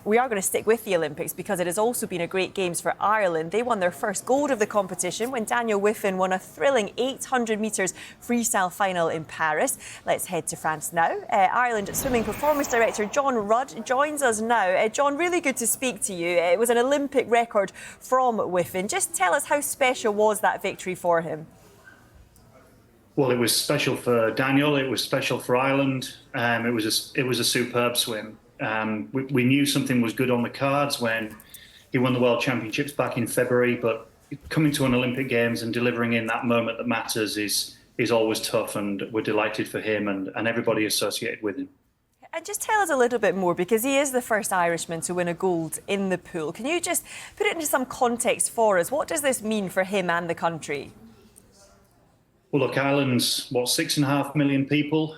we are going to stick with the Olympics because it has also been a great Games for Ireland. They won their first gold of the competition when Daniel Wiffen won a thrilling 800 metres freestyle final in Paris. Let's head to France now. Ireland Swimming Performance Director John Rudd joins us now. John, really good to speak to you. It was an Olympic record from Wiffen. Just tell us, how special was that victory for him? Well, it was special for Daniel. It was special for Ireland. It was a superb swim. We knew something was good on the cards when he won the World Championships back in February. But coming to an Olympic Games and delivering in that moment that matters is always tough. And we're delighted for him and everybody associated with him. And just tell us a little bit more, because he is the first Irishman to win a gold in the pool. Can you just put it into some context for us? What does this mean for him and the country? Well, look, Ireland's, 6.5 million people,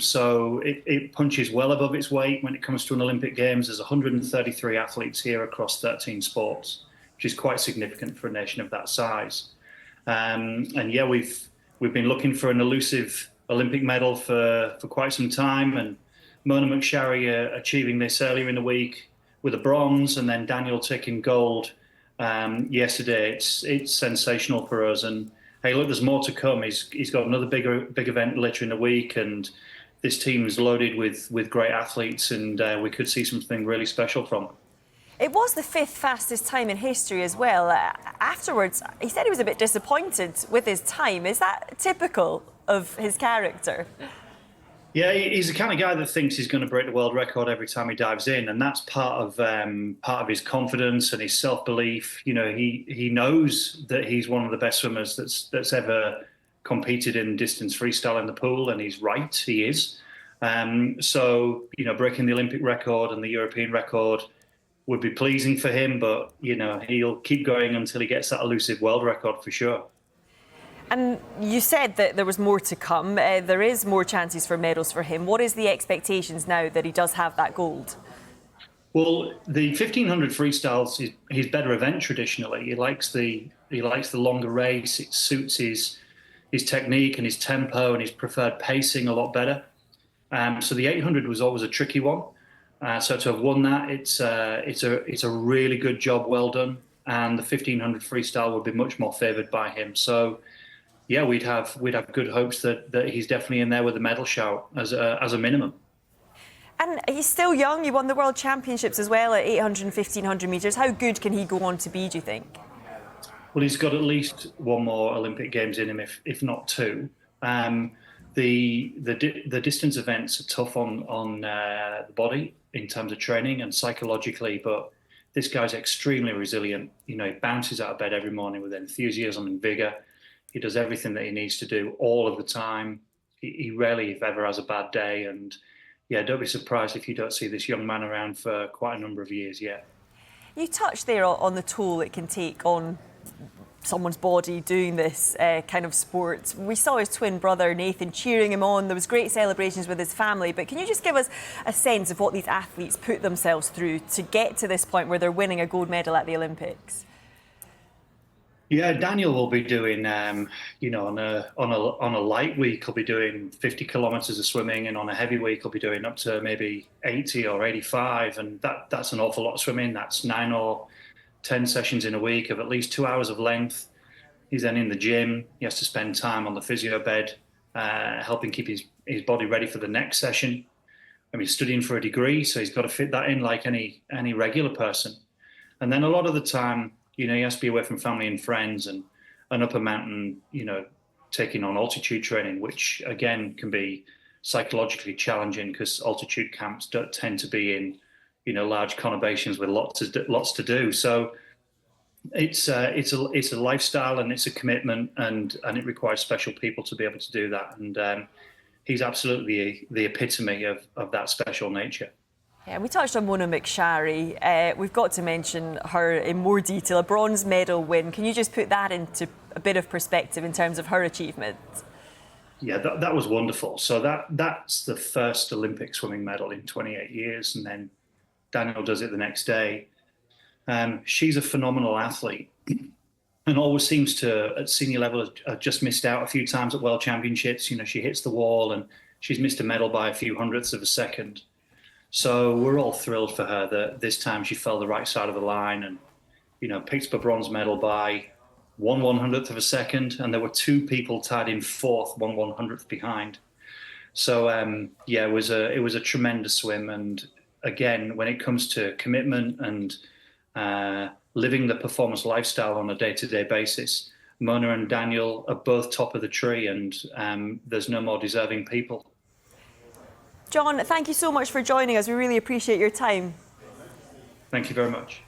so it punches well above its weight when it comes to an Olympic Games. There's 133 athletes here across 13 sports, which is quite significant for a nation of that size. And yeah, we've been looking for an elusive Olympic medal for quite some time, and Mona McSharry achieving this earlier in the week with a bronze, and then Daniel taking gold yesterday. It's sensational for us. And hey, look, there's more to come. He's got another big event later in the week, and this team is loaded with great athletes, and we could see something really special from them. It was the 5th fastest time in history as well. Afterwards, he said he was a bit disappointed with his time. Is that typical of his character? Yeah, he's the kind of guy that thinks he's going to break the world record every time he dives in, and that's part of his confidence and his self-belief. You know, he knows that he's one of the best swimmers that's ever competed in distance freestyle in the pool, and he's right, he is. So, you know, breaking the Olympic record and the European record would be pleasing for him, but, you know, he'll keep going until he gets that elusive world record for sure. And you said that there was more to come. There is more chances for medals for him. What is the expectations now that he does have that gold? Well, the 1500 freestyles is his better event traditionally. He likes the longer race. It suits his technique and his tempo and his preferred pacing a lot better. So the 800 was always a tricky one. So to have won that, it's a really good job, well done. And the 1500 freestyle would be much more favoured by him. So yeah, we'd have good hopes that he's definitely in there with a medal shout as a minimum. And he's still young. He won the World Championships as well at 800 and 1500 metres. How good can he go on to be, do you think? Well, he's got at least one more Olympic Games in him, if not two. The distance events are tough on the body in terms of training and psychologically, but this guy's extremely resilient. You know, he bounces out of bed every morning with enthusiasm and vigour. He does everything that he needs to do all of the time. He rarely, if ever, has a bad day. And yeah, don't be surprised if you don't see this young man around for quite a number of years yet. You touched there on the toll it can take on someone's body doing this kind of sport. We saw his twin brother Nathan cheering him on. There was great celebrations with his family. But can you just give us a sense of what these athletes put themselves through to get to this point where they're winning a gold medal at the Olympics? Yeah, Daniel will be doing, you know, on a light week, he'll be doing 50 kilometres of swimming, and on a heavy week, he'll be doing up to maybe 80 or 85, and that's an awful lot of swimming. That's 9 or 10 sessions in a week of at least 2 hours of length. He's then in the gym. He has to spend time on the physio bed, helping keep his body ready for the next session. I mean, he's studying for a degree, so he's got to fit that in like any regular person. And then a lot of the time, you know, he has to be away from family and friends and up a mountain, you know, taking on altitude training, which again can be psychologically challenging because altitude camps don't tend to be in, you know, large conurbations with lots to do. So it's a lifestyle and it's a commitment, and it requires special people to be able to do that. And he's absolutely the epitome of that special nature. Yeah, we touched on Mona McSharry. We've got to mention her in more detail. A bronze medal win. Can you just put that into a bit of perspective in terms of her achievement? Yeah, that was wonderful. So that's the first Olympic swimming medal in 28 years, and then Daniel does it the next day. She's a phenomenal athlete and always seems to, at senior level, have just missed out a few times at World Championships. You know, she hits the wall and she's missed a medal by a few hundredths of a second. So we're all thrilled for her that this time she fell the right side of the line and, picked up a bronze medal by 1/100th of a second. And there were two people tied in fourth, 1/100th behind. So yeah, it was a tremendous swim. And again, when it comes to commitment and living the performance lifestyle on a day-to-day basis, Mona and Daniel are both top of the tree, and there's no more deserving people. John, thank you so much for joining us. We really appreciate your time. Thank you very much.